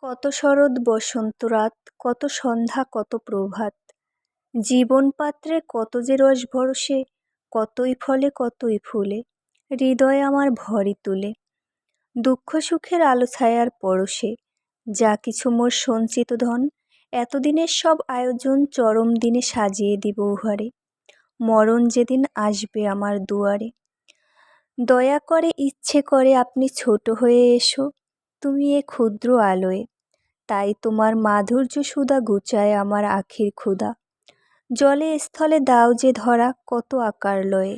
কত শরৎ বসন্ত রাত, কত সন্ধ্যা কত প্রভাত, জীবন পাত্রে কত যে রস ভরসে, কতই ফলে কতই ফুলে, হৃদয় আমার ভরি তুলে। দুঃখ সুখের আলো ছায়ার পরশে, যা কিছু মোর সঞ্চিত ধন, এতদিনের সব আয়োজন চরম দিনে সাজিয়ে দিব উহারে। মরণ যেদিন আসবে আমার দুয়ারে, দয়া করে ইচ্ছে করে আপনি ছোট হয়ে এসো, তুমি এ ক্ষুদ্র আলোয়। তাই তোমার মাধুর্য সুধা ঘুচায় আমার আখির ক্ষুধা, জলে স্থলে দাও যে ধরা কত আকার লয়ে।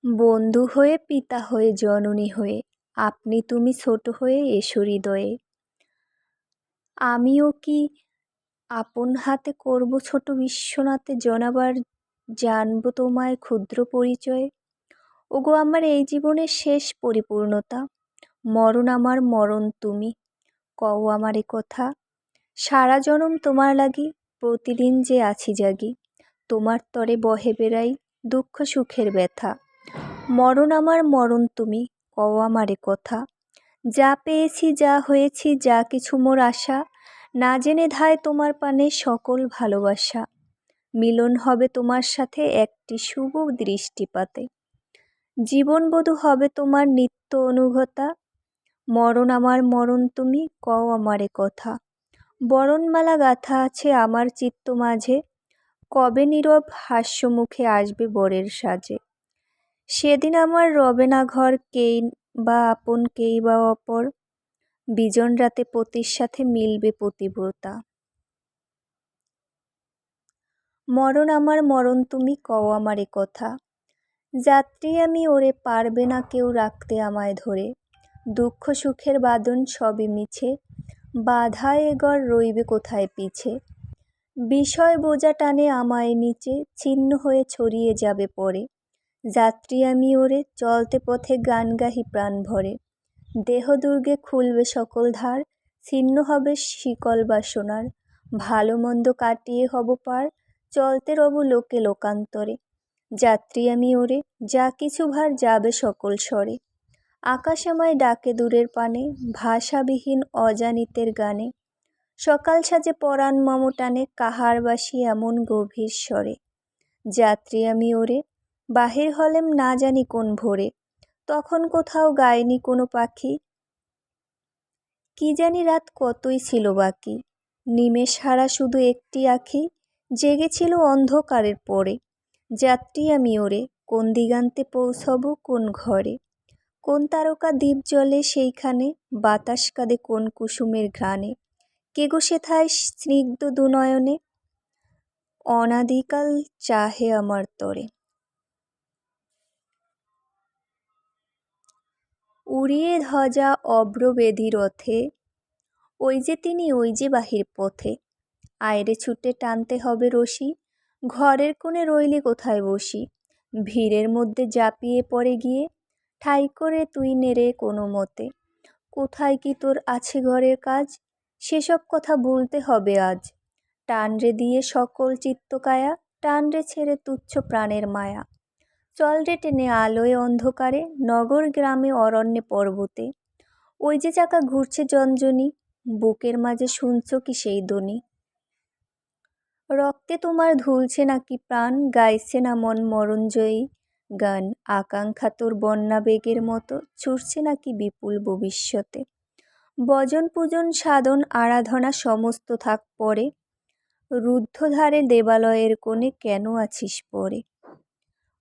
বন্ধু হয়ে পিতা হয়ে জননী হয়ে, আপনি তুমি ছোট হয়ে এসো হৃদয়ে। আমিও কি আপন হাতে করব ছোট বিশ্বনাথে জনাবার, জানব তোমায় ক্ষুদ্র পরিচয়ে। ওগো আমার এই জীবনের শেষ পরিপূর্ণতা, মরণ আমার মরণ তুমি, কও আমার এ কথা। সারা জনম তোমার লাগি, প্রতিদিন যে আছি জাগি, তোমার তরে বহে বেড়াই দুঃখ সুখের ব্যথা। মরণ আমার মরণ তুমি, কও আমার এ কথা। যা পেয়েছি যা হয়েছি যা কিছু মোর আশা, না জেনে ধায় তোমার পানে সকল ভালোবাসা। মিলন হবে তোমার সাথে একটি শুভ দৃষ্টিপাতে, জীবনবধূ হবে তোমার নিত্য অনুগতা। মরণ আমার মরণ তুমি, কও আমার এ কথা। বরণমালা গাঁথা আছে আমার চিত্ত মাঝে, কবে নীরব হাস্যমুখে আসবে বরের সাজে। সেদিন আমার রবে না ঘর কেই বা আপন কেই বা অপর, বিজন রাতে পতির সাথে মিলবে পতিব্রতা। মরণ আমার মরণ তুমি, কও আমার এ কথা। যাত্রী আমি ওরে, পারবে না কেউ রাখতে আমায় ধরে, দুঃখ সুখের বাদন সবই মিছে, বাধা এ ঘর রইবে কোথায় পিছে। বিষয় বোঝা টানে আমায় নিচে, ছিন্ন হয়ে ছড়িয়ে যাবে পরে। যাত্রী আমি ওরে, চলতে পথে গান গাহি প্রাণ ভরে, দেহ দুর্গে খুলবে সকল ধার, ছিন্ন হবে শিকল বাসনার। ভালো মন্দ কাটিয়ে হব পার, চলতে রব লোকে লোকান্তরে। যাত্রী আমি ওরে, যা কিছু ভার যাবে সকল স্বরে। আকাশ আমায় ডাকে দূরের পানে, ভাষাবিহীন অজানিতের গানে। সকাল সাজে পরাণ মম টানে, কাহার বাসি এমন গভীর স্বরে। যাত্রী আমি ওরে, বাহির হলেম না জানি কোন ভোরে, তখন কোথাও গায়নি কোনো পাখি। কি জানি রাত কতই ছিল বাকি, নিমেষ হারা শুধু একটি আঁখি, জেগেছিল অন্ধকারের পরে। যাত্রী আমি ওরে, কোন দিগান্তে পৌঁছব কোন ঘরে, কোন তারকা দ্বীপ জ্বলে সেইখানে, বাতাস কাঁদে কোন কুসুমের ঘ্রাণে। কে গো সেথায় স্নিগ্ধ দুনয়নে, অনাদিকাল চাহে আমার তরে। উড়িয়ে ধ্বজা অব্রবেদী রথে, ওই যে তিনি ওই যে বাহির পথে। আয়রে ছুটে টানতে হবে রশি, ঘরের কোণে রইলে কোথায় বসি। ভিড়ের মধ্যে জাপিয়ে পড়ে গিয়ে, ঠাই করে তুই নেড়ে কোনো মতে। কোথায় কি তোর আছে ঘরের কাজ, সেসব কথা বলতে হবে আজ। টান রে দিয়ে সকল চিত্তকায়া, টান রে ছেড়ে তুচ্ছ প্রাণের মায়া। চল রে টেনে আলোয় অন্ধকারে, নগর গ্রামে অরণ্যে পর্বতে। ওই যে চাকা ঘুরছে জঞ্জনি, বুকের মাঝে শুনছ কি সেই ধ্বনি। রক্তে তোমার ধুলছে নাকি প্রাণ, গাইছে না মন মরণজয়ী গান। আকাঙ্ক্ষা তোর বন্যা বেগের মতো, ছুটছে নাকি বিপুল ভবিষ্যতে। ভজন পূজন সাধন আরাধনা সমস্ত থাক পরে, রুদ্ধধারে দেবালয়ের কোণে কেন আছিস পরে।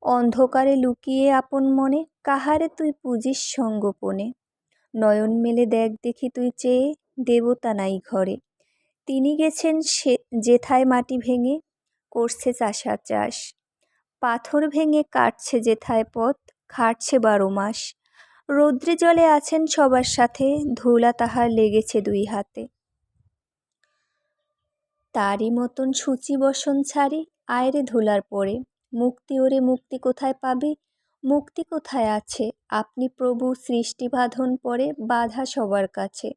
অন্ধকারে লুকিয়ে আপন মনে, কাহারে তুই পুজিস সঙ্গোপনে। নয়ন মেলে দেখ দেখি তুই চেয়ে, দেবতা নাই ঘরে। তিনি গেছেন সে যেথায় মাটি ভেঙে, করছে চাষা চাষ। পাথর ভেঙে কাটছে যেথায় পথ, খাটছে 12 মাস। রৌদ্রে জলে আছেন সবার সাথে, ধুলা তাহার লেগেছে 2 হাতে। তারই মতন সূচি বসন ছাড়ি, আয়রে ধুলার পরে। মুক্তি ওরে মুক্তি কোথায় পাবি, মুক্তি কোথায় আছে। আপনি প্রভু সৃষ্টি বাঁধন পরে, বাধা সবার কাছে।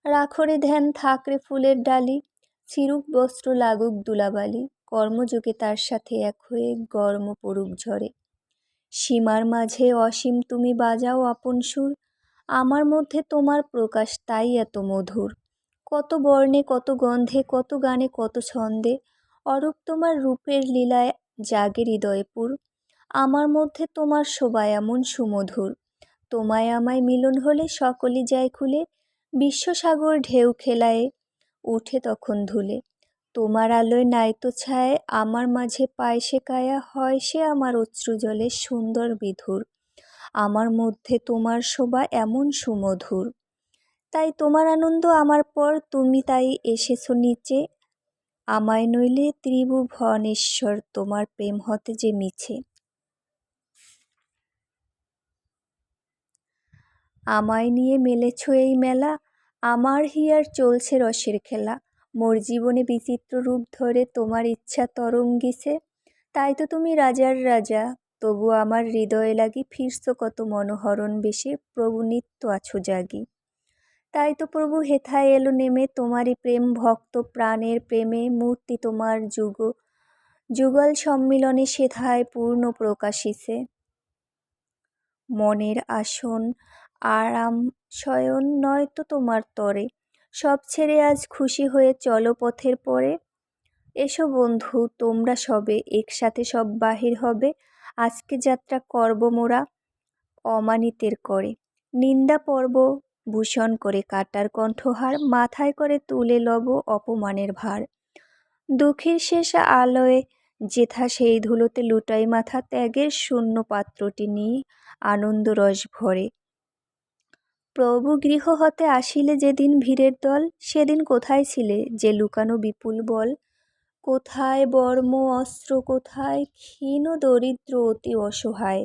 রাখরে ধ্যান থাকরে ফুলের ডালি, ছিরুক বস্ত্র লাগুক দুলাবালি। কর্মযোগে তার সাথে এক হয়ে গরম পড়ুক ঝরে। সীমার মাঝে অসীম তুমি বাজাও আপন সুর, আমার মধ্যে তোমার প্রকাশ তাই এত মধুর। কত বর্ণে কত গন্ধে কত গানে কত ছন্দে, অরূপ তোমার রূপের লীলায় জাগে হৃদয়পুর। আমার মধ্যে তোমার শোভা এমন সুমধুর, তোমায় আমায় মিলন হলে সকলই যায় খুলে, বিশ্বসাগর ঢেউ খেলায়ে উঠে তখন ধুলে। তোমার আলোয় নাইতো ছায় আমার মাঝে পায় সে কায়া, হয় সে আমার অশ্রু জলে সুন্দর বিধুর। আমার মধ্যে তোমার শোভা এমন সুমধুর, তাই তোমার আনন্দ আমার পর, তুমি তাই এসেছো নিচে, আমায় নইলে ত্রিভুবনেশ্বর তোমার প্রেম হতে যে মিছে। আমায় নিয়ে মেলেছ এই মেলা, আমার হিয়ার চলছে রসের খেলা, মোর জীবনে বিচিত্র রূপ ধরে তোমার ইচ্ছা তরঙ্গিছে। তাই তো তুমি রাজার রাজা, তবু আমার হৃদয়ে লাগি ফিরছ কত মনোহরণ বেশে, প্রভু নিত্য আছো জাগি। তাই তো প্রভু হেথায় এলো নেমে, তোমারই প্রেম ভক্ত প্রাণের প্রেমে, মূর্তি তোমার যুগল সম্মিলনে সেথায় পূর্ণ প্রকাশিছে। মনের আসন আরাম শয়ন নয়তো তোমার তরে, সব ছেড়ে আজ খুশি হয়ে চলো পথের পরে। এসো বন্ধু তোমরা সবে একসাথে সব বাহির হবে, আজকে যাত্রা করব মোরা অমানিতের করে। নিন্দা পর্ব ভূষণ করে কাটার কণ্ঠহার, মাথায় করে তুলে লব অপমানের ভার। দুঃখের শেষ আলোয় যেথা সেই ধুলোতে লুটাই মাথা, ত্যাগের শূন্য পাত্রটি নিয়ে আনন্দ রস ভরে। প্রভু গৃহ হতে আসিলে যেদিন ভিড়ের দল, সেদিন কোথায় ছিলে যে লুকানো বিপুল বল? কোথায় বর্ম অস্ত্র কোথায় ক্ষীণ দরিদ্র অতি অসহায়,